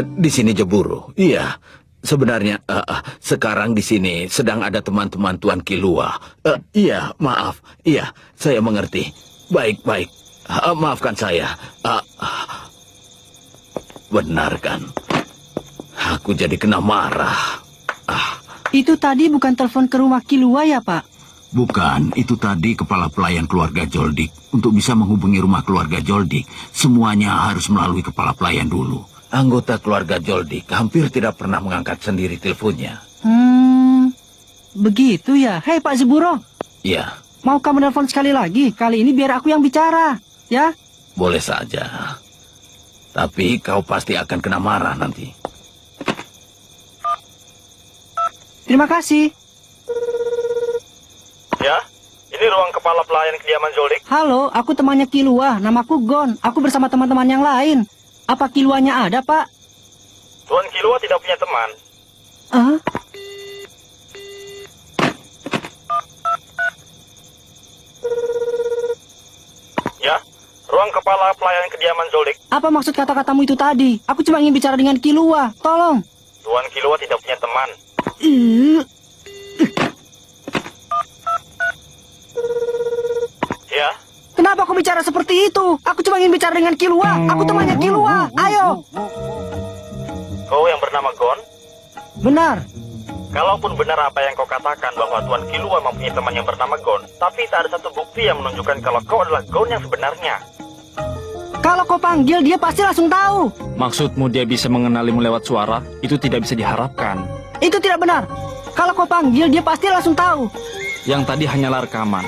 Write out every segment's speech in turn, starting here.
Di sini Jeburu. Iya. Sebenarnya sekarang di sini sedang ada teman-teman Tuan Kilua. Iya, maaf. Iya, saya mengerti. Baik. Maafkan saya. Benar kan? Aku jadi kena marah. Itu tadi bukan telepon ke rumah Kilua ya, Pak? Bukan, itu tadi kepala pelayan keluarga Joldik. Untuk bisa menghubungi rumah keluarga Joldik, semuanya harus melalui kepala pelayan dulu. Anggota keluarga Joldik hampir tidak pernah mengangkat sendiri teleponnya. Begitu ya. Hei Pak Zeburo. Iya. Mau kamu telepon sekali lagi? Kali ini biar aku yang bicara, ya? Boleh saja. Tapi kau pasti akan kena marah nanti. Terima kasih. Ya, ini ruang kepala pelayan kediaman Joldik. Halo, aku temannya Kilua. Namaku Gon. Aku bersama teman-teman yang lain. Apa Kiluanya ada, Pak? Tuan Kilua tidak punya teman. Ya, ruang kepala pelayan kediaman Joldik. Apa maksud kata-katamu itu tadi? Aku cuma ingin bicara dengan Kilua. Tolong. Tuan Kilua tidak punya teman. Ya. Kenapa kau bicara seperti itu? Aku cuma ingin bicara dengan Kilua. Aku temannya Kilua. Ayo. Kau yang bernama Gon? Benar. Kalaupun benar apa yang kau katakan bahwa Tuan Kilua mempunyai teman yang bernama Gon, tapi tak ada satu bukti yang menunjukkan kalau kau adalah Gon yang sebenarnya. Kalau kau panggil, dia pasti langsung tahu. Maksudmu dia bisa mengenalimu lewat suara? Itu tidak bisa diharapkan. Itu tidak benar. Kalau kau panggil, dia pasti langsung tahu. Yang tadi hanyalah rekaman.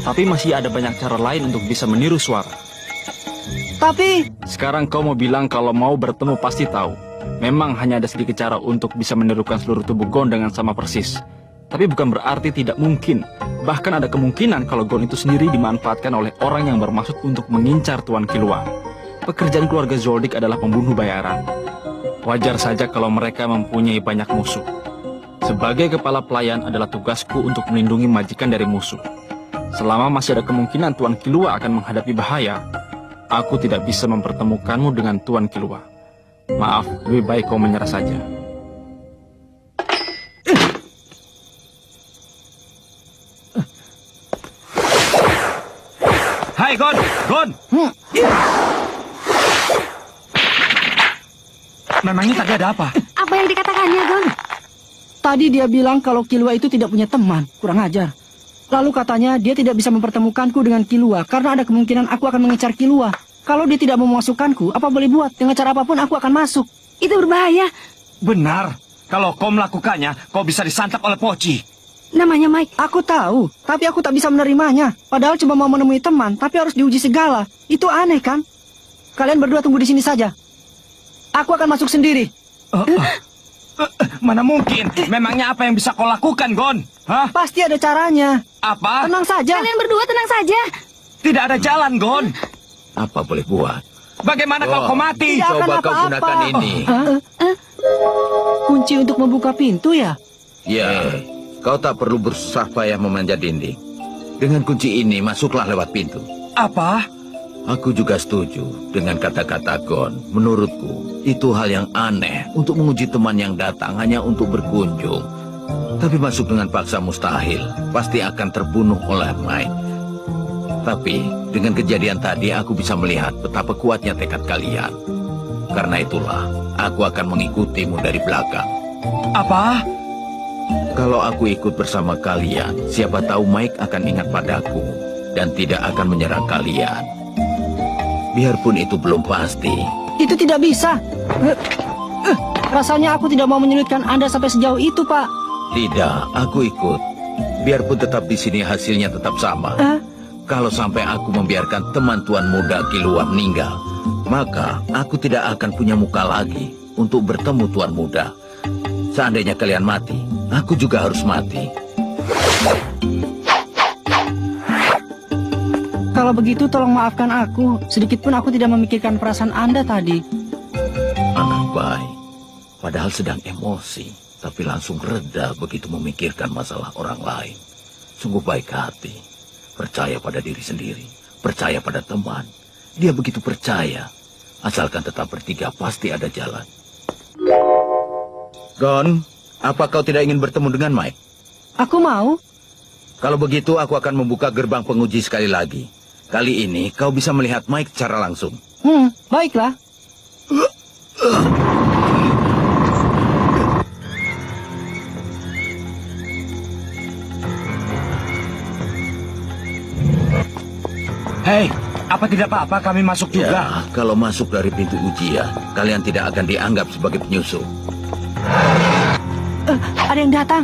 Tapi masih ada banyak cara lain untuk bisa meniru suara. Tapi... Sekarang kau mau bilang kalau mau bertemu pasti tahu. Memang hanya ada sedikit cara untuk bisa menirukan seluruh tubuh Gon dengan sama persis. Tapi bukan berarti tidak mungkin. Bahkan ada kemungkinan kalau Gon itu sendiri dimanfaatkan oleh orang yang bermaksud untuk mengincar Tuan Kilua. Pekerjaan keluarga Zoldyck adalah pembunuh bayaran. Wajar saja kalau mereka mempunyai banyak musuh. Sebagai kepala pelayan adalah tugasku untuk melindungi majikan dari musuh. Selama masih ada kemungkinan Tuan Kilua akan menghadapi bahaya, aku tidak bisa mempertemukanmu dengan Tuan Kilua. Maaf, lebih baik kau menyerah saja. Hai Gon, Gon. Memangnya tadi ada apa? Apa yang dikatakannya, Gon? Tadi dia bilang kalau Kilua itu tidak punya teman. Kurang ajar. Lalu katanya dia tidak bisa mempertemukanku dengan Kilua karena ada kemungkinan aku akan mengincar Kilua. Kalau dia tidak mau memasukkanku, apa boleh buat? Dengan cara apapun aku akan masuk. Itu berbahaya. Benar. Kalau kau melakukannya, kau bisa disantap oleh Poci. Namanya Mike. Aku tahu, tapi aku tak bisa menerimanya. Padahal cuma mau menemui teman, tapi harus diuji segala. Itu aneh kan? Kalian berdua tunggu di sini saja. Aku akan masuk sendiri. Mana mungkin? Memangnya apa yang bisa kau lakukan, Gon? Hah? Pasti ada caranya. Apa? Tenang saja. Kalian berdua tenang saja. Tidak ada jalan, Gon. Apa boleh buat? Bagaimana kalau kau mati? Tidak akan Coba kau apa-apa. gunakan ini. Kunci untuk membuka pintu ya? Ya, kau tak perlu bersusah payah memanjat dinding. Dengan kunci ini, masuklah lewat pintu. Apa? Aku juga setuju dengan kata-kata Gon. Menurutku, itu hal yang aneh untuk menguji teman yang datang hanya untuk berkunjung. Tapi masuk dengan paksa mustahil, pasti akan terbunuh oleh Mike. Tapi, dengan kejadian tadi aku bisa melihat betapa kuatnya tekad kalian. Karena itulah, aku akan mengikutimu dari belakang. Apa? Kalau aku ikut bersama kalian, siapa tahu Mike akan ingat padaku dan tidak akan menyerang kalian. Biarpun itu belum pasti. Itu tidak bisa. Rasanya aku tidak mau menyulitkan Anda sampai sejauh itu, Pak. Tidak, aku ikut. Biarpun tetap di sini hasilnya tetap sama. Kalau sampai aku membiarkan teman Tuan Muda Kilua meninggal, maka aku tidak akan punya muka lagi untuk bertemu Tuan Muda. Seandainya kalian mati, aku juga harus mati. Kalau begitu tolong maafkan aku. Sedikitpun aku tidak memikirkan perasaan Anda tadi. Anak baik, padahal sedang emosi, tapi langsung reda begitu memikirkan masalah orang lain. Sungguh baik hati. Percaya pada diri sendiri, percaya pada teman. Dia begitu percaya. Asalkan tetap bertiga pasti ada jalan. Gon, apa kau tidak ingin bertemu dengan Mike? Aku mau. Kalau begitu, aku akan membuka gerbang penguji sekali lagi. Kali ini, kau bisa melihat Mike secara langsung. Baiklah. Hei, apa tidak apa-apa kami masuk juga? Ya, kalau masuk dari pintu ujian, kalian tidak akan dianggap sebagai penyusup. Ada yang datang.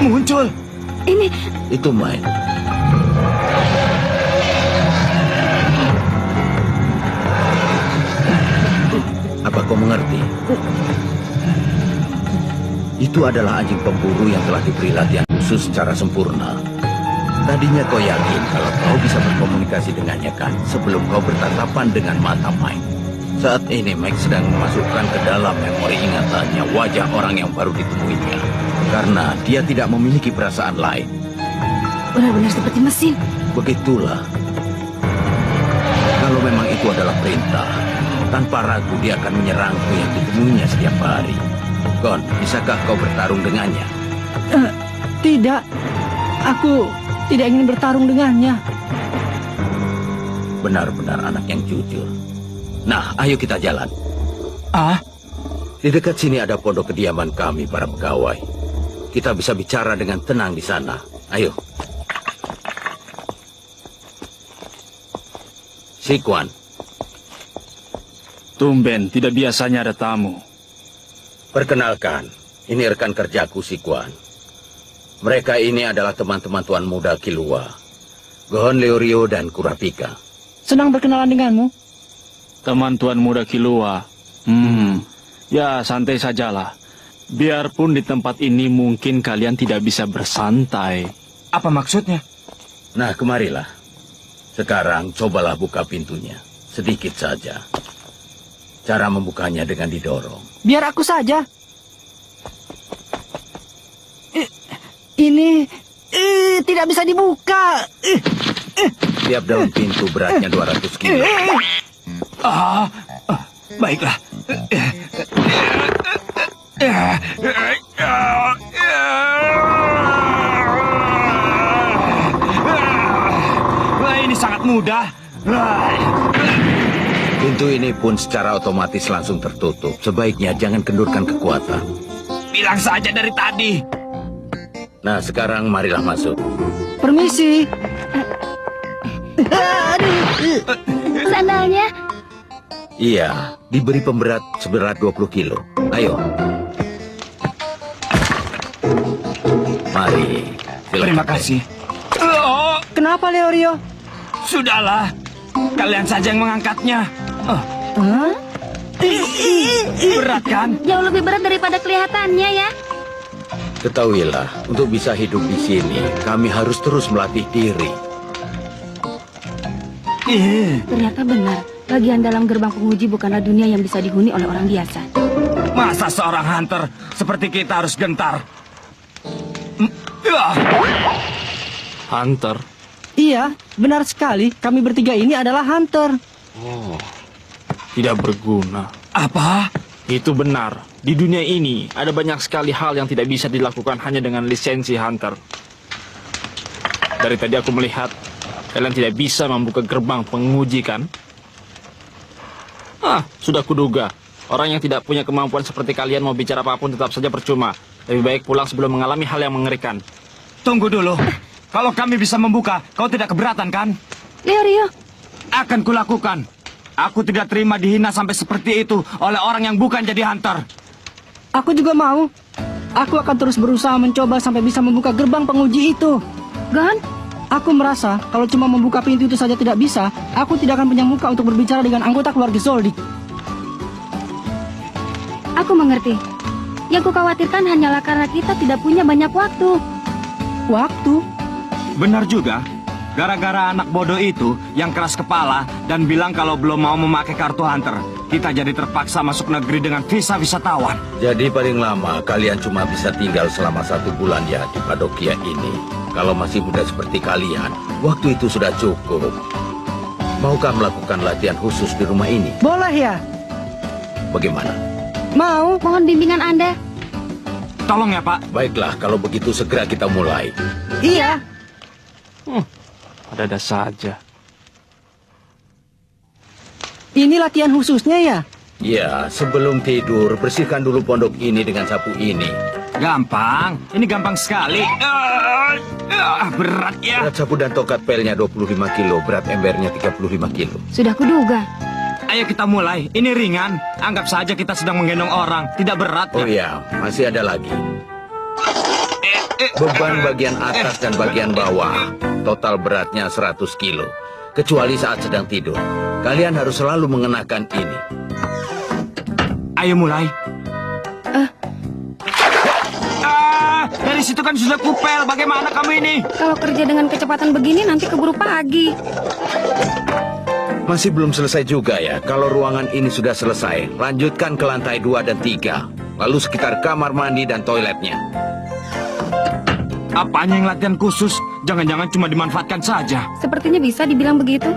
Muncul. Ini, Itu Mike. Apa kau mengerti? Itu adalah anjing pemburu yang telah diberi latihan khusus secara sempurna. Tadinya kau yakin kalau kau bisa berkomunikasi dengannya kan sebelum kau bertatapan dengan mata Mike. Saat ini Mike sedang memasukkan ke dalam memori ingatannya wajah orang yang baru ditemuinya. Karena dia tidak memiliki perasaan lain. benar-benar seperti mesin. Begitulah. Kalau memang itu adalah perintah, tanpa ragu dia akan menyerangku yang ditemuinya setiap hari. Gon, bisakah kau bertarung dengannya? Tidak. Aku tidak ingin bertarung dengannya. Benar-benar anak yang jujur. Nah, ayo kita jalan. Di dekat sini ada pondok kediaman kami para pegawai. Kita bisa bicara dengan tenang di sana. Ayo. Sikuan. Tumben, tidak biasanya ada tamu. Perkenalkan, ini rekan kerjaku Sikuan. Mereka ini adalah teman-teman tuan muda Kilua, Gohon Leorio dan Kurapika. Senang berkenalan denganmu. Teman tuan muda Kilua. Ya santai sajalah. Biarpun di tempat ini mungkin kalian tidak bisa bersantai. Apa maksudnya? Nah, kemarilah. Sekarang cobalah buka pintunya. Sedikit saja. Cara membukanya dengan didorong. Biar aku saja. Ini tidak bisa dibuka. Tiap daun pintu beratnya 200 kilo. Baiklah. Wah, ini sangat mudah. Pintu ini pun secara otomatis langsung tertutup. Sebaiknya jangan kendurkan kekuatan. Bilang saja dari tadi. Nah, sekarang marilah masuk. Permisi. Sandalnya, Iya, diberi pemberat seberat 20 kilo. Ayo. Mari. silakan. Terima kasih. Kenapa, Leorio? Sudahlah. Kalian saja yang mengangkatnya. Berat kan? jauh lebih berat daripada kelihatannya ya. Ketahuilah, untuk bisa hidup di sini, kami harus terus melatih diri. Ternyata benar, bagian dalam gerbang penguji bukanlah dunia yang bisa dihuni oleh orang biasa. Masa seorang hunter seperti kita harus gentar? Hunter? Iya, benar sekali. Kami bertiga ini adalah hunter. Tidak berguna. Apa? Itu benar. Di dunia ini ada banyak sekali hal yang tidak bisa dilakukan hanya dengan lisensi hunter. Dari tadi aku melihat kalian tidak bisa membuka gerbang penguji kan? Sudah kuduga. Orang yang tidak punya kemampuan seperti kalian mau bicara apapun tetap saja percuma. Lebih baik pulang sebelum mengalami hal yang mengerikan. Tunggu dulu. Kalau kami bisa membuka, kau tidak keberatan kan? Leorio, Akan kulakukan. Aku tidak terima dihina sampai seperti itu oleh orang yang bukan jadi hunter. Aku juga mau. Aku akan terus berusaha mencoba sampai bisa membuka gerbang penguji itu. Gon, Aku merasa kalau cuma membuka pintu itu saja tidak bisa, aku tidak akan punya muka untuk berbicara dengan anggota keluarga Zoldyck. aku mengerti. Yang kukhawatirkan hanyalah karena kita tidak punya banyak waktu. Waktu? Benar juga. Gara-gara anak bodoh itu yang keras kepala dan bilang kalau belum mau memakai kartu hunter, kita jadi terpaksa masuk negeri dengan visa wisatawan. Jadi paling lama kalian cuma bisa tinggal selama 1 bulan ya di Padokia ini. Kalau masih muda seperti kalian, waktu itu sudah cukup. Maukah melakukan latihan khusus di rumah ini? Boleh ya? Bagaimana? Mau? Mohon bimbingan Anda. Tolong ya, Pak. Baiklah, kalau begitu segera kita mulai. Iya. Ada-ada saja. Ini latihan khususnya ya? Ya, sebelum tidur, bersihkan dulu pondok ini dengan sapu ini. Gampang. Ini gampang sekali. Berat ya. Berat sapu dan tokat pelnya 25 kilo, berat embernya 35 kilo. Sudah kuduga. Ayo kita mulai. Ini ringan. Anggap saja kita sedang menggendong orang. Tidak berat Oh ya. iya, masih ada lagi. Beban bagian atas dan bagian bawah, total beratnya 100 kilo. Kecuali saat sedang tidur. Kalian harus selalu mengenakan ini. Ayo mulai. Dari situ kan sudah kupel. Bagaimana kamu ini? Kalau kerja dengan kecepatan begini nanti keburu pagi. Masih belum selesai juga ya. Kalau ruangan ini sudah selesai, lanjutkan ke lantai 2 dan 3. Lalu sekitar kamar mandi dan toiletnya. Apanya yang latihan khusus? Jangan-jangan cuma dimanfaatkan saja. Sepertinya bisa dibilang begitu.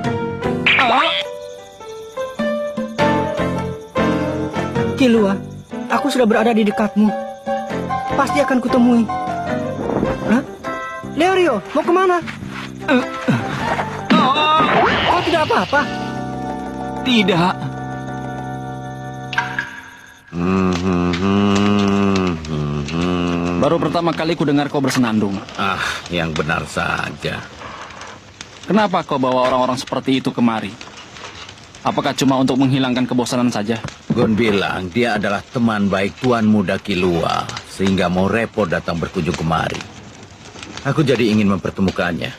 Kilua, aku sudah berada di dekatmu. Pasti akan kutemui. Hah? Leorio, mau kemana? Kau tidak apa-apa? Tidak. Baru pertama kali ku dengar kau bersenandung. Ah, yang benar saja. Kenapa kau bawa orang-orang seperti itu kemari? Apakah cuma untuk menghilangkan kebosanan saja? Gon bilang dia adalah teman baik Tuan Muda Kilua, sehingga mau repot datang berkunjung kemari. Aku jadi ingin mempertemukannya.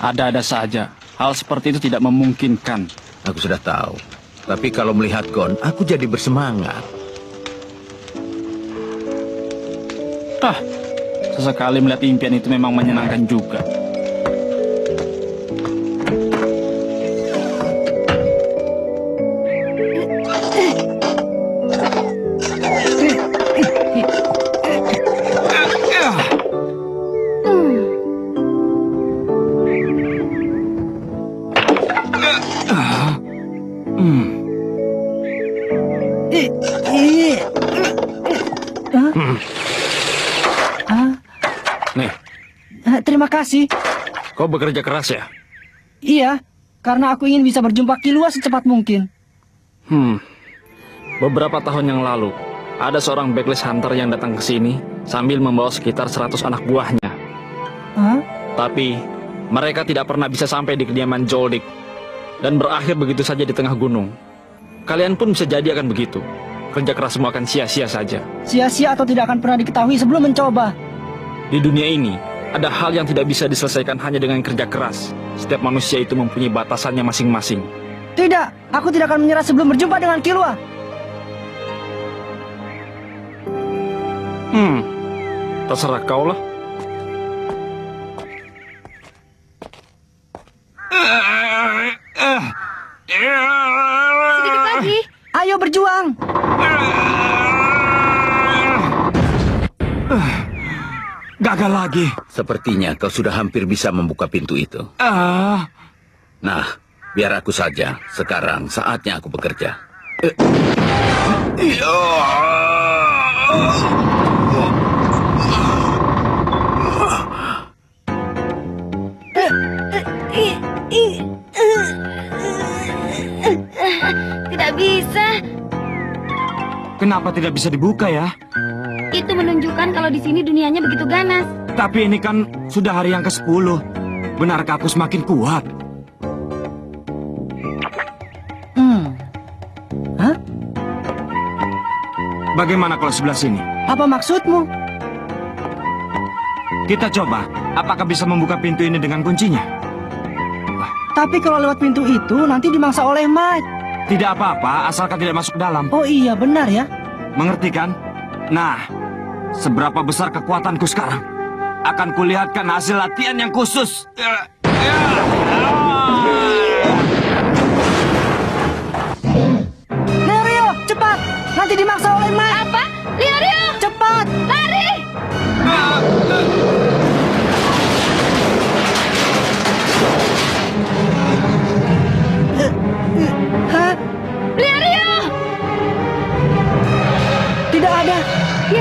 Ada-ada saja. Hal seperti itu tidak memungkinkan. Aku sudah tahu. Tapi kalau melihat Gon, aku jadi bersemangat. Sesekali melihat impian itu memang menyenangkan juga. Nih, Terima kasih. kau bekerja keras ya? Iya, karena aku ingin bisa berjumpa Kilua secepat mungkin. Beberapa tahun yang lalu, ada seorang backlist hunter yang datang ke sini sambil membawa sekitar 100 anak buahnya. Hah? Tapi, mereka tidak pernah bisa sampai di kediaman Joldik dan berakhir begitu saja di tengah gunung. Kalian pun bisa jadi akan begitu. Kerja kerasmu akan sia-sia saja. Sia-sia atau tidak akan pernah diketahui sebelum mencoba. Di dunia ini, ada hal yang tidak bisa diselesaikan hanya dengan kerja keras. Setiap manusia itu mempunyai batasannya masing-masing. Tidak, aku tidak akan menyerah sebelum berjumpa dengan Kilua. Terserah kau lah. Sedikit lagi. Ayo berjuang. Gagal lagi. Sepertinya kau sudah hampir bisa membuka pintu itu. Nah, biar aku saja. Sekarang saatnya aku bekerja. Tidak bisa. Kenapa tidak bisa dibuka ya? Itu menunjukkan kalau di sini dunianya begitu ganas. Tapi ini kan sudah hari yang ke-10. Benarkah aku semakin kuat? Hah? Bagaimana kalau sebelah sini? Apa maksudmu? Kita coba. Apakah bisa membuka pintu ini dengan kuncinya? Tapi kalau lewat pintu itu nanti dimangsa oleh Mike. Tidak apa-apa, asalkan tidak masuk dalam. Oh iya, benar ya. Mengerti kan? Nah, seberapa besar kekuatanku sekarang? Akan kulihatkan hasil latihan yang khusus. Leorio, cepat. Nanti dimangsa oleh Mike. Apa? Leorio! Cepat. Lari!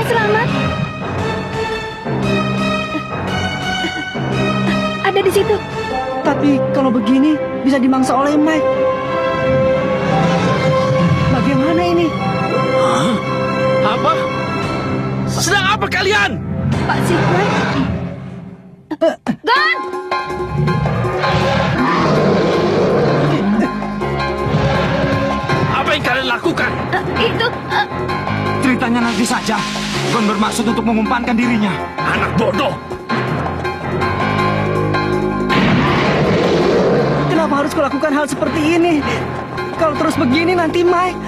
selamat. Ada di situ. Tapi kalau begini bisa dimangsa oleh Mike. Bagaimana ini? Apa? Sedang apa kalian? Pak Sikwan. Gon! Apa yang kalian lakukan? Itu... Ceritanya nanti saja. Gon bermaksud untuk mengumpankan dirinya. Anak bodoh! Kenapa harus kulakukan hal seperti ini? Kalau terus begini nanti Mike...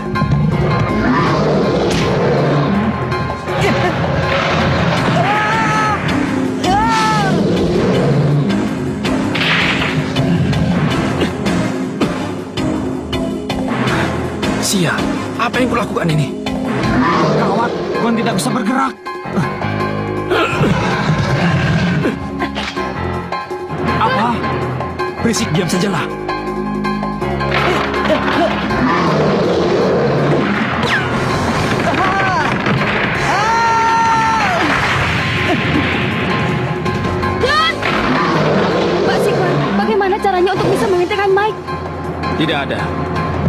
Sia, apa yang kulakukan ini? Gawat, Gon tidak bisa bergerak. Apa? Berisik, diam sajalah. Gon! Pak Sikwan, bagaimana caranya untuk bisa menghentikan Mike? Tidak ada.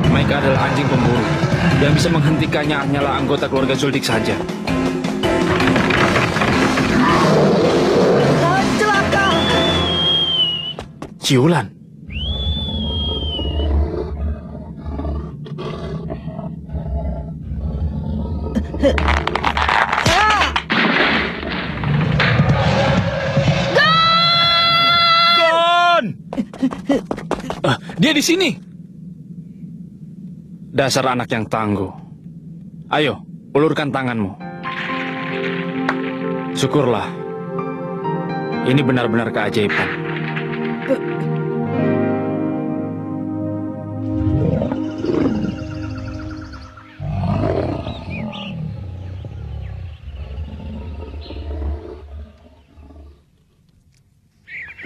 Mike adalah anjing pemburu. Yang bisa menghentikannya hanyalah anggota keluarga Zoldyck saja. Celaka! Ciulan. Gon! Dia di sini. Dasar anak yang tangguh. Ayo, ulurkan tanganmu. Syukurlah. Ini benar-benar keajaiban.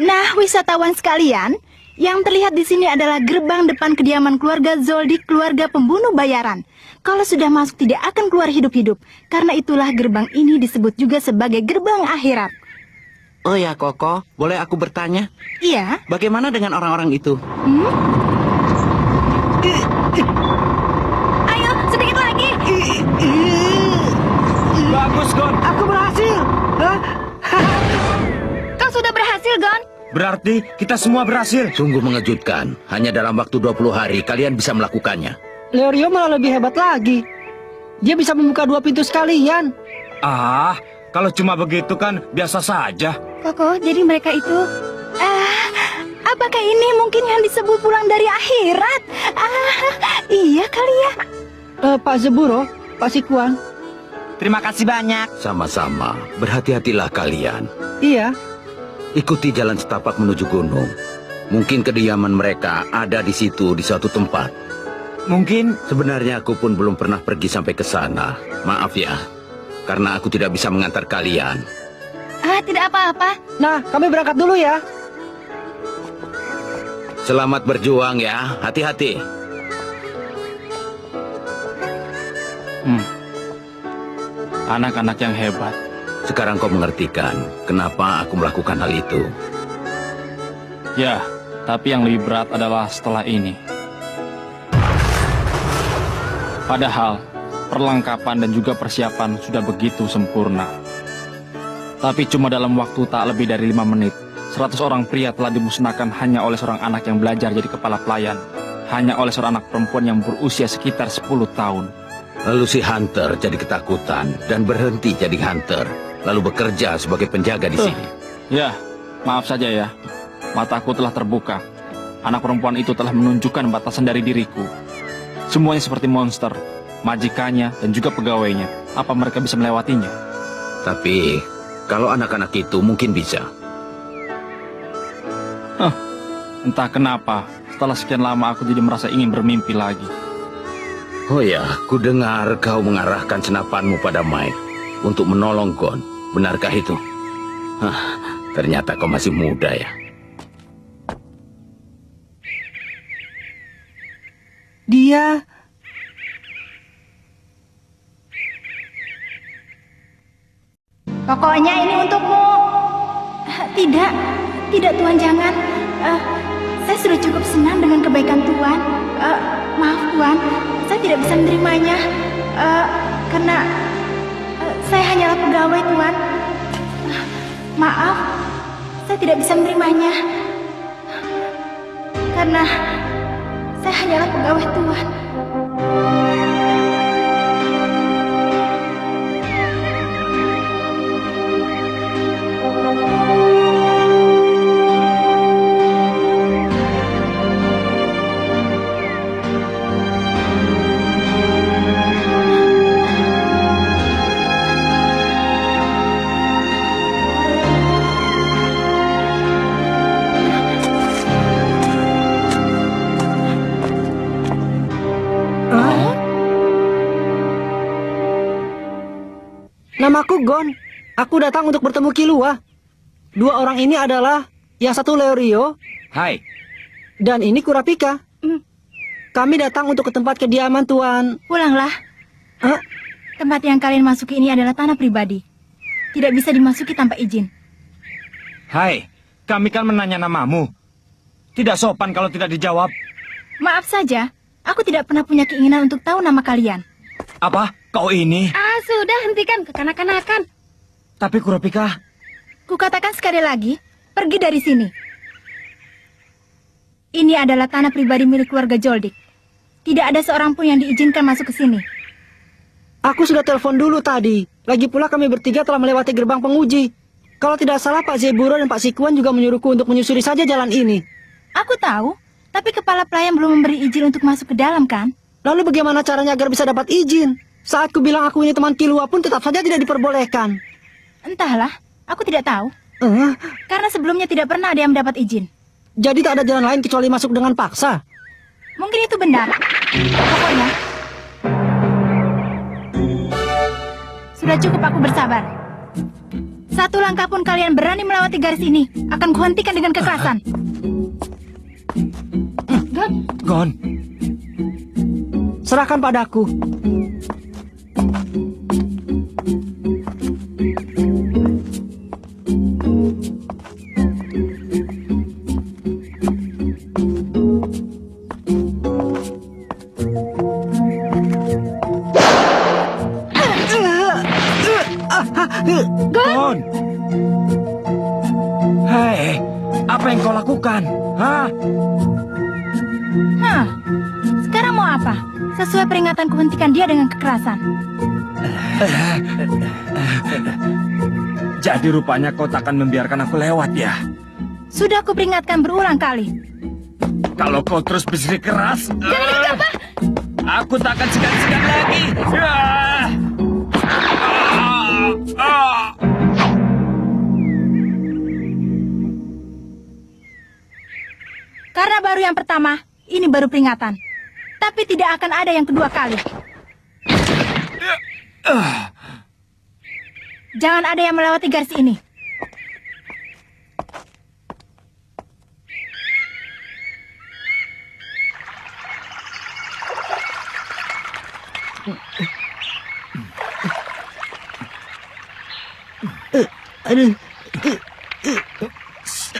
Nah, wisatawan sekalian, yang terlihat di sini adalah gerbang depan kediaman keluarga Zoldyck, keluarga pembunuh bayaran. Kalau sudah masuk tidak akan keluar hidup-hidup. Karena itulah gerbang ini disebut juga sebagai gerbang akhirat. Oh ya, Koko, boleh aku bertanya? Iya. Bagaimana dengan orang-orang itu? Ayo, sedikit lagi. Bagus, Gon. Aku berhasil! Hah? Kau sudah berhasil, Gon. Berarti kita semua berhasil. Sungguh mengejutkan. Hanya dalam waktu 20 hari kalian bisa melakukannya. Leorio malah lebih hebat lagi. Dia bisa membuka 2 pintu sekalian. Ah, kalau cuma begitu kan biasa saja. Koko, jadi mereka itu... apakah ini mungkin yang disebut pulang dari akhirat? Iya kali ya. Pak Zeburo, Pak Sikwan. Terima kasih banyak. Sama-sama. Berhati-hatilah kalian. Iya. Ikuti jalan setapak menuju gunung. Mungkin kediaman mereka ada di situ, di suatu tempat. Mungkin Sebenarnya aku pun belum pernah pergi sampai ke sana. Maaf ya, karena aku tidak bisa mengantar kalian. Tidak apa-apa. Nah, kami berangkat dulu ya. Selamat berjuang ya, hati-hati. Anak-anak yang hebat. Sekarang kau mengertikan kenapa aku melakukan hal itu. Ya, tapi yang lebih berat adalah setelah ini. Padahal, perlengkapan dan juga persiapan sudah begitu sempurna. Tapi cuma dalam waktu tak lebih dari 5 menit, 100 orang pria telah dimusnahkan hanya oleh seorang anak yang belajar jadi kepala pelayan. Hanya oleh seorang anak perempuan yang berusia sekitar 10 tahun. Lalu si Hunter jadi ketakutan dan berhenti jadi Hunter. Lalu bekerja sebagai penjaga di sini. Ya, maaf saja ya. Mataku telah terbuka. Anak perempuan itu telah menunjukkan batasan dari diriku. Semuanya seperti monster, majikannya dan juga pegawainya. Apa mereka bisa melewatinya? Tapi, kalau anak-anak itu mungkin bisa. Entah kenapa, setelah sekian lama aku jadi merasa ingin bermimpi lagi. Oh ya, ku dengar kau mengarahkan senapanmu pada Mike untuk menolong Gon. Benarkah itu? Ternyata kau masih muda ya. Dia... Pokoknya ini untukmu. Tidak, tidak Tuan, jangan. Saya sudah cukup senang dengan kebaikan Tuan. Maaf Tuan, saya tidak bisa menerimanya. Karena saya hanyalah pegawai Tuan. Maaf, saya tidak bisa menerimanya. Karena saya hanyalah pegawai Tuan. Namaku Gon. Aku datang untuk bertemu Killua. Dua orang ini adalah yang satu Leorio Hai. dan ini Kurapika. Kami datang untuk ke tempat kediaman Tuan. Pulanglah. Tempat yang kalian masuki ini adalah tanah pribadi. Tidak bisa dimasuki tanpa izin. Hai, kami kan menanya namamu. Tidak sopan kalau tidak dijawab. Maaf saja, aku tidak pernah punya keinginan untuk tahu nama kalian. Apa? Kau ini? Sudah, hentikan kekanak-kanakan. Tapi Kurapika... Kukatakan sekali lagi, pergi dari sini. Ini adalah tanah pribadi milik keluarga Zoldyck. Tidak ada seorang pun yang diizinkan masuk ke sini. Aku sudah telepon dulu tadi. Lagi pula kami bertiga telah melewati gerbang penguji. Kalau tidak salah Pak Zeburo dan Pak Sikuan juga menyuruhku untuk menyusuri saja jalan ini. Aku tahu, tapi kepala pelayan belum memberi izin untuk masuk ke dalam kan? Lalu bagaimana caranya agar bisa dapat izin? Saat ku bilang aku ini teman Killua pun tetap saja tidak diperbolehkan. Entahlah, aku tidak tahu. Karena sebelumnya tidak pernah ada yang mendapat izin. Jadi tak ada jalan lain kecuali masuk dengan paksa. Mungkin itu benar. Pokoknya, sudah cukup aku bersabar. Satu langkah pun kalian berani melewati garis ini, akan kuhentikan dengan kekerasan. Gon. Serahkan padaku. Gon. Hei, apa yang kau lakukan? Sekarang mau apa? Sesuai peringatan kuhentikan dia dengan kekerasan. Jadi rupanya kau takkan membiarkan aku lewat ya? Sudah aku peringatkan berulang kali. Kalau kau terus bersih keras, aku tak akan segan-segan lagi. Karena baru yang pertama, ini baru peringatan. Tapi tidak akan ada yang kedua kali. Jangan ada yang melewati garis ini.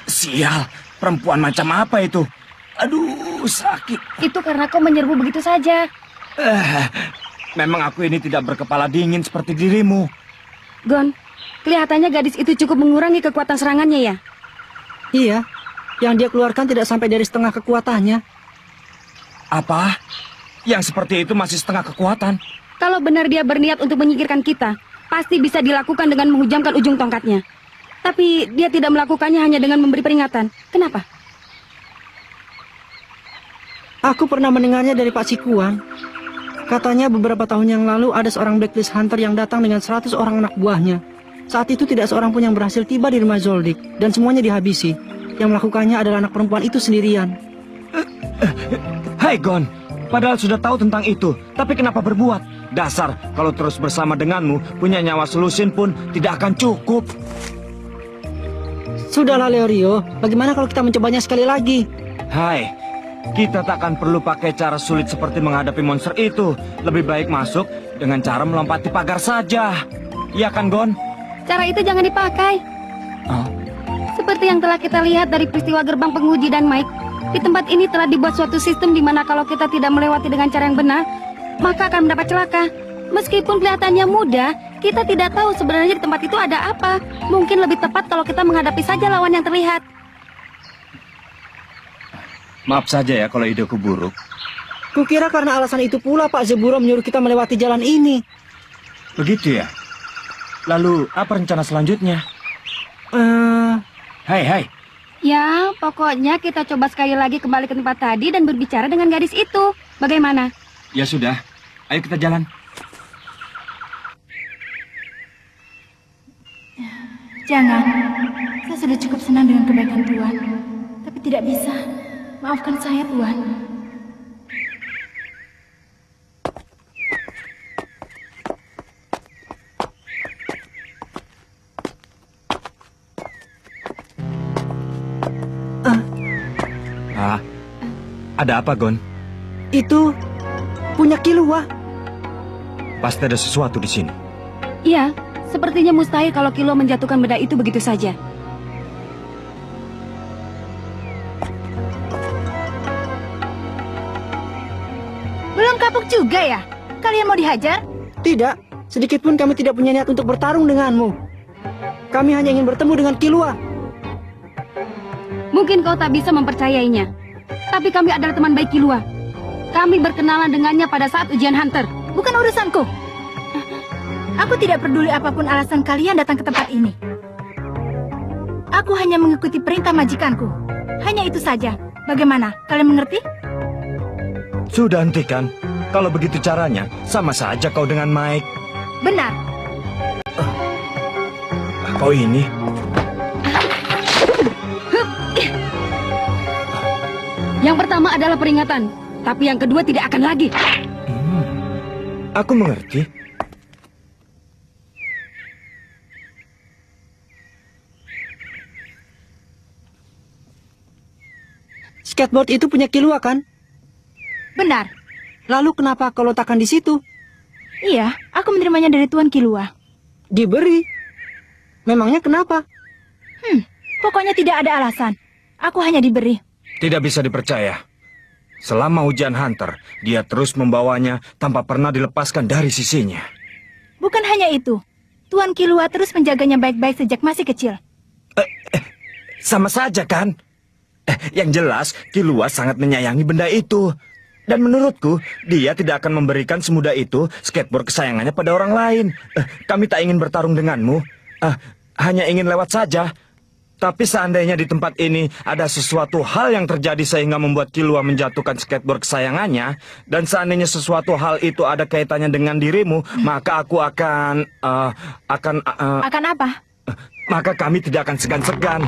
Sial, perempuan macam apa itu? Aduh, sakit. Itu karena kau menyerbu begitu saja. Memang aku ini tidak berkepala dingin seperti dirimu. Gon, kelihatannya gadis itu cukup mengurangi kekuatan serangannya ya? Iya, yang dia keluarkan tidak sampai dari setengah kekuatannya. Apa? Yang seperti itu masih setengah kekuatan? Kalau benar dia berniat untuk menyingkirkan kita, pasti bisa dilakukan dengan menghujamkan ujung tongkatnya. Tapi dia tidak melakukannya hanya dengan memberi peringatan. Kenapa? Aku pernah mendengarnya dari Pak Sikuan. Katanya beberapa tahun yang lalu ada seorang blacklist hunter yang datang dengan 100 orang anak buahnya. Saat itu tidak seorang pun yang berhasil tiba di rumah Zoldyck dan semuanya dihabisi. Yang melakukannya adalah anak perempuan itu sendirian. Hai Gon, padahal sudah tahu tentang itu, tapi kenapa berbuat? Dasar, kalau terus bersama denganmu, punya nyawa selusin pun tidak akan cukup. Sudahlah Leorio, bagaimana kalau kita mencobanya sekali lagi? Hai, kita tak akan perlu pakai cara sulit seperti menghadapi monster itu. Lebih baik masuk dengan cara melompati pagar saja. Iya kan, Gon? Cara itu jangan dipakai. Oh. Seperti yang telah kita lihat dari peristiwa gerbang penguji dan Mike, di tempat ini telah dibuat suatu sistem di mana kalau kita tidak melewati dengan cara yang benar, maka akan mendapat celaka. Meskipun kelihatannya mudah, kita tidak tahu sebenarnya di tempat itu ada apa. Mungkin lebih tepat kalau kita menghadapi saja lawan yang terlihat. Maaf saja ya kalau ideku buruk. Kukira karena alasan itu pula Pak Zeburo menyuruh kita melewati jalan ini. Begitu ya? Lalu apa rencana selanjutnya? Hai. Ya, pokoknya kita coba sekali lagi kembali ke tempat tadi dan berbicara dengan gadis itu. Bagaimana? Ya sudah, ayo kita jalan. Jangan. Saya sudah cukup senang dengan kebaikan Tuan. Tapi tidak bisa. Maafkan saya, Tuan. Ada apa, Gon? Itu punya Killua. Pasti ada sesuatu di sini. Iya, sepertinya mustahil kalau Killua menjatuhkan benda itu begitu saja. Belum kapok juga ya? Kalian mau dihajar? Tidak, sedikit pun kami tidak punya niat untuk bertarung denganmu. Kami hanya ingin bertemu dengan Killua. Mungkin kau tak bisa mempercayainya. Tapi kami adalah teman baik Killua. Kami berkenalan dengannya pada saat ujian Hunter. Bukan urusanku. Aku tidak peduli apapun alasan kalian datang ke tempat ini. Aku hanya mengikuti perintah majikanku. Hanya itu saja. Bagaimana? Kalian mengerti? Sudah hentikan. Kalau begitu caranya, sama saja kau dengan Mike. Benar. Kau ini... Yang pertama adalah peringatan, tapi yang kedua tidak akan lagi. Aku mengerti. Skateboard itu punya Killua kan? Benar. Lalu kenapa kau letakkan di situ? Iya, aku menerimanya dari Tuan Killua. Diberi. Memangnya kenapa? Pokoknya tidak ada alasan. Aku hanya diberi. Tidak bisa dipercaya. Selama ujian Hunter, dia terus membawanya tanpa pernah dilepaskan dari sisinya. Bukan hanya itu. Tuan Killua terus menjaganya baik-baik sejak masih kecil. Sama saja kan? Yang jelas, Killua sangat menyayangi benda itu. Dan menurutku, dia tidak akan memberikan semudah itu skateboard kesayangannya pada orang lain. Kami tak ingin bertarung denganmu. Hanya ingin lewat saja. Tapi seandainya di tempat ini ada sesuatu hal yang terjadi sehingga membuat Killua menjatuhkan skateboard kesayangannya, dan seandainya sesuatu hal itu ada kaitannya dengan dirimu, maka aku akan Akan apa? maka kami tidak akan segan-segan.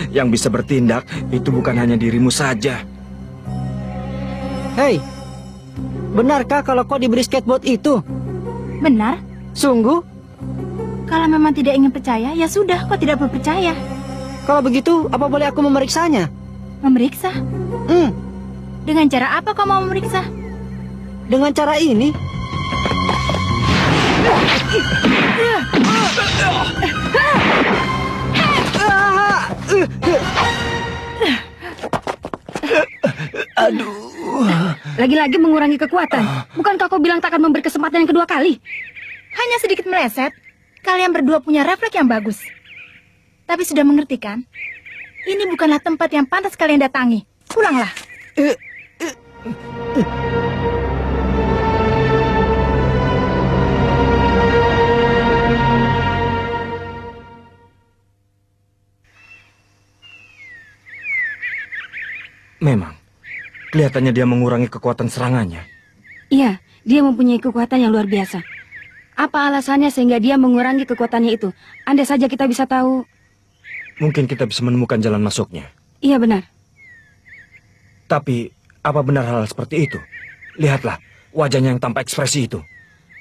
Yang bisa bertindak itu bukan hanya dirimu saja. Hei, benarkah kalau kau diberi skateboard itu? Benar? Sungguh? Kalau memang tidak ingin percaya, ya sudah, kau tidak perlu percaya. Kalau begitu, apa boleh aku memeriksanya? Memeriksa? Dengan cara apa kau mau memeriksa? Dengan cara ini? Lagi-lagi mengurangi kekuatan. Bukankah kau bilang tak akan memberi kesempatan yang kedua kali? Hanya sedikit meleset. Kalian berdua punya refleks yang bagus. Tapi sudah mengerti kan? Ini bukanlah tempat yang pantas kalian datangi. Pulanglah. Memang, kelihatannya dia mengurangi kekuatan serangannya. Iya, dia mempunyai kekuatan yang luar biasa. Apa alasannya sehingga dia mengurangi kekuatannya itu? Andai saja kita bisa tahu. Mungkin kita bisa menemukan jalan masuknya. Iya benar. Tapi, apa benar hal seperti itu? Lihatlah, wajahnya yang tanpa ekspresi itu.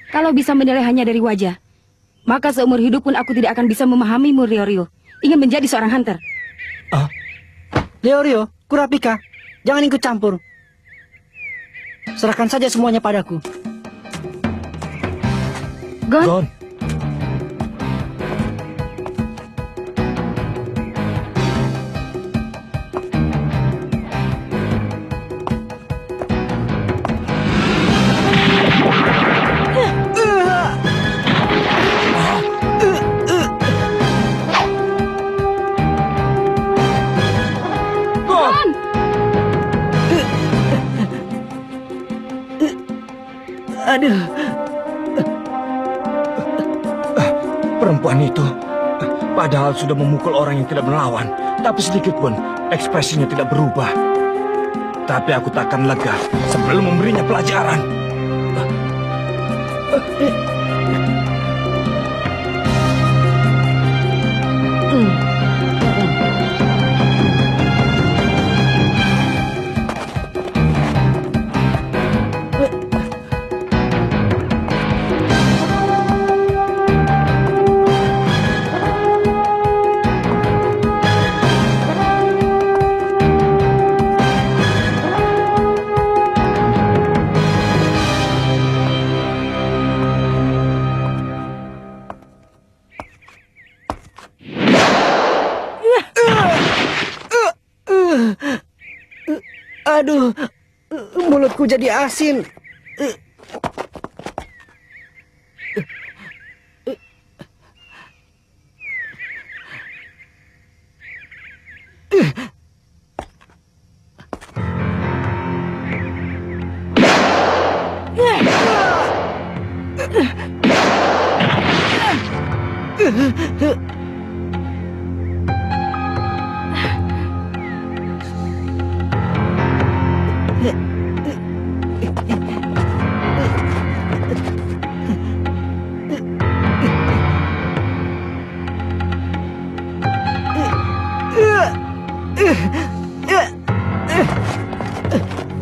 Kalau bisa menilai hanya dari wajah, maka seumur hidup pun aku tidak akan bisa memahamimu, Ryo. Ingin menjadi seorang hunter. Ryo, Kurapika, jangan ikut campur. Serahkan saja semuanya padaku. Gon, Gon. Gon! Aduh, Perempuan itu padahal sudah memukul orang yang tidak melawan, tapi sedikit pun ekspresinya tidak berubah. Tapi aku takkan lega sebelum memberinya pelajaran. aduh, mulutku jadi asin.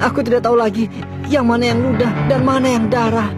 Aku tidak tahu lagi yang mana yang ludah dan mana yang darah.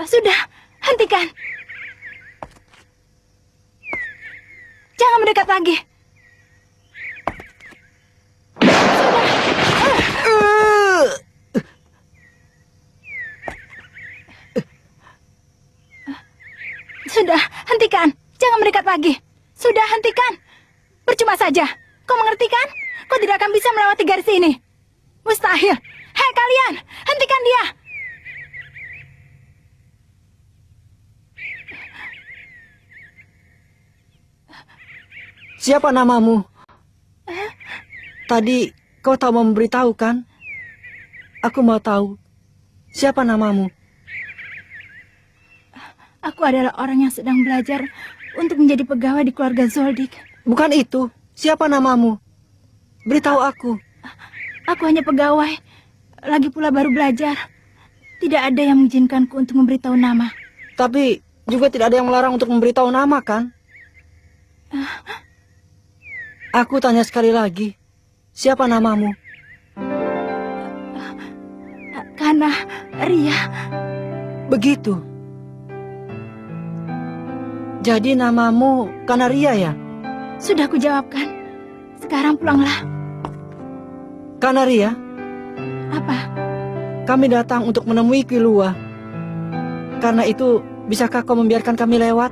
Sudah, hentikan. Jangan mendekat lagi. Sudah, hentikan. Jangan mendekat lagi. Sudah, hentikan. Percuma saja. Kau mengerti kan? Kau tidak akan bisa melewati garis ini. Mustahil. Hei kalian, hentikan dia. Siapa namamu? Tadi kau tak mau memberitahu kan? Aku mau tahu. Siapa namamu? Aku adalah orang yang sedang belajar untuk menjadi pegawai di keluarga Zoldyck. Bukan itu. Siapa namamu? Beritahu aku. Aku hanya pegawai. Lagi pula baru belajar. Tidak ada yang mengizinkanku untuk memberitahu nama. Tapi juga tidak ada yang melarang untuk memberitahu nama kan? Aku tanya sekali lagi. Siapa namamu? Kana Ria. Begitu. Jadi namamu Kanaria ya? Sudah kujawabkan. Sekarang pulanglah. Kanaria, Apa? kami datang untuk menemui Kilua. Karena itu, bisakah kau membiarkan kami lewat?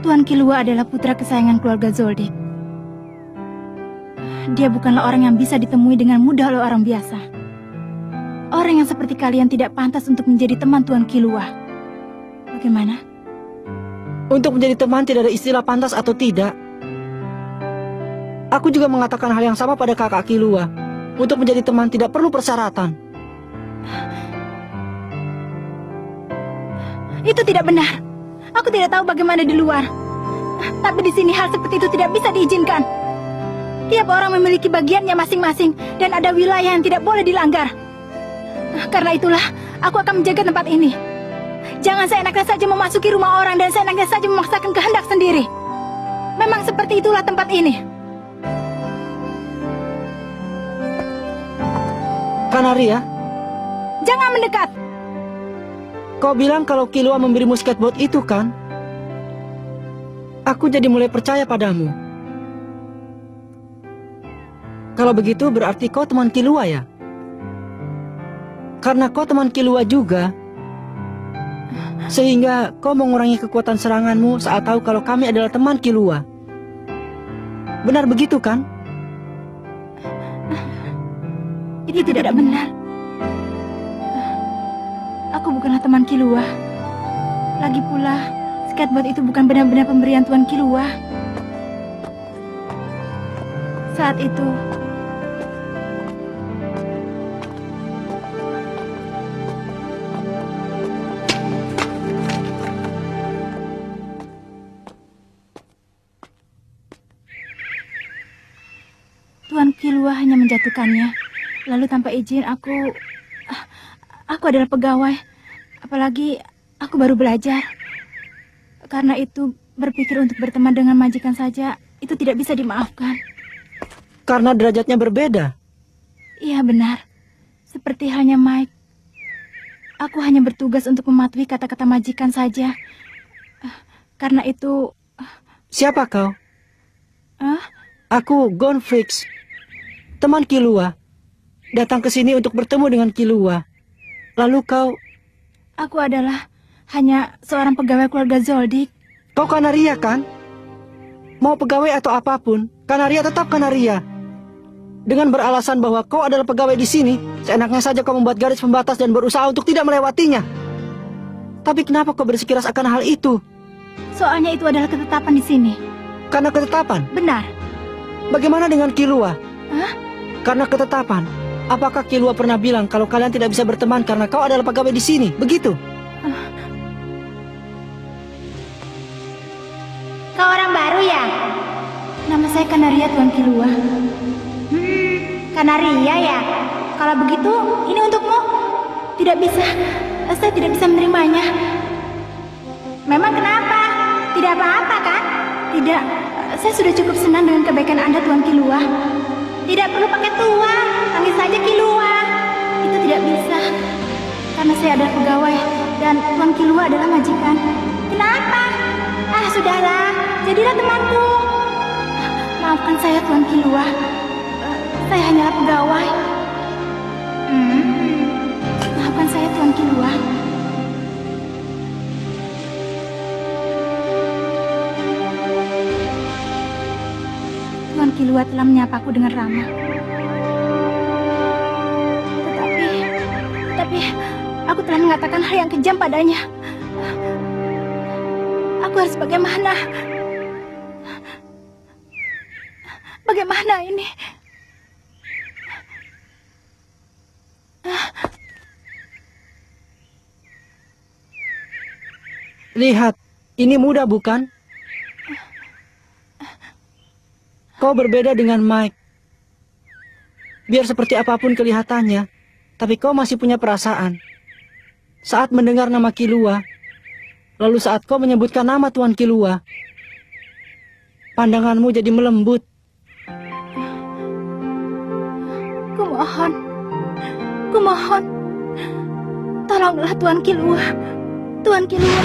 Tuan Kilua adalah putra kesayangan keluarga Zoldyck. Dia bukanlah orang yang bisa ditemui dengan mudah oleh orang biasa. Orang yang seperti kalian tidak pantas untuk menjadi teman Tuan Kilua. Bagaimana? Untuk menjadi teman tidak ada istilah pantas atau tidak. Aku juga mengatakan hal yang sama pada kakak Kilua. Untuk menjadi teman tidak perlu persyaratan. Itu tidak benar. Aku tidak tahu bagaimana di luar. Tapi di sini hal seperti itu tidak bisa diizinkan. Tiap orang memiliki bagiannya masing-masing dan ada wilayah yang tidak boleh dilanggar. Karena itulah, aku akan menjaga tempat ini. Jangan seenaknya saja memasuki rumah orang dan seenaknya saja memaksakan kehendak sendiri. Memang seperti itulah tempat ini. Kanaria, Jangan mendekat. kau bilang kalau Kilua memberimu skateboard itu kan? Aku jadi mulai percaya padamu. Kalau begitu berarti kau teman Kilua ya? Karena kau teman Kilua juga, sehingga kau mengurangi kekuatan seranganmu saat tahu kalau kami adalah teman Kilua. Benar begitu kan? Itu tidak benar. Aku bukanlah teman Kilua. Lagi pula, skateboard itu bukan benar-benar pemberian Tuan Kilua. Saat itu, Tuan Kilua hanya menjatuhkannya. Lalu tanpa izin aku adalah pegawai. Apalagi aku baru belajar. Karena itu berpikir untuk berteman dengan majikan saja itu tidak bisa dimaafkan. Karena derajatnya berbeda. Iya benar. Seperti halnya Mike. Aku hanya bertugas untuk mematuhi kata-kata majikan saja. Karena itu... Siapa kau? Ah? Aku Gonfrix, teman Kilua. Datang ke sini untuk bertemu dengan Kilua. Lalu kau... Aku adalah hanya seorang pegawai keluarga Zoldyck. Kau Kanaria kan? Mau pegawai atau apapun, Kanaria tetap Kanaria. Dengan beralasan bahwa kau adalah pegawai di sini, seenaknya saja kau membuat garis pembatas dan berusaha untuk tidak melewatinya. Tapi kenapa kau bersikeras akan hal itu? Soalnya itu adalah ketetapan di sini. Karena ketetapan? Benar. Bagaimana dengan Kilua? Hah? Karena ketetapan. Apakah Kilua pernah bilang kalau kalian tidak bisa berteman karena kau adalah pegawai di sini? Begitu? Kau orang baru ya? Nama saya Kanaria, Tuan Kilua. Kanaria ya? Kalau begitu, ini untukmu. Tidak bisa. Saya tidak bisa menerimanya. Memang kenapa? Tidak apa-apa kan? Tidak. Saya sudah cukup senang dengan kebaikan Anda, Tuan Kilua. Tidak perlu pakai tua. Panggil saja Kilua. Itu tidak bisa. Karena saya adalah pegawai dan Tuan Kilua adalah majikan. Kenapa? Sudahlah. Jadilah temanku. Maafkan saya, Tuan Kilua. Saya hanyalah pegawai. Maafkan saya, Tuan Kilua. Tuan Kilua telah menyapaku dengan ramah. Tetapi aku telah mengatakan hal yang kejam padanya. Aku harus bagaimana? Bagaimana ini? Lihat, ini mudah bukan? Kau berbeda dengan Mike. Biar seperti apapun kelihatannya, tapi kau masih punya perasaan. Saat mendengar nama Kilua, lalu saat kau menyebutkan nama Tuan Kilua, pandanganmu jadi melembut. Kumohon, tolonglah Tuan Kilua. Tuan Kilua.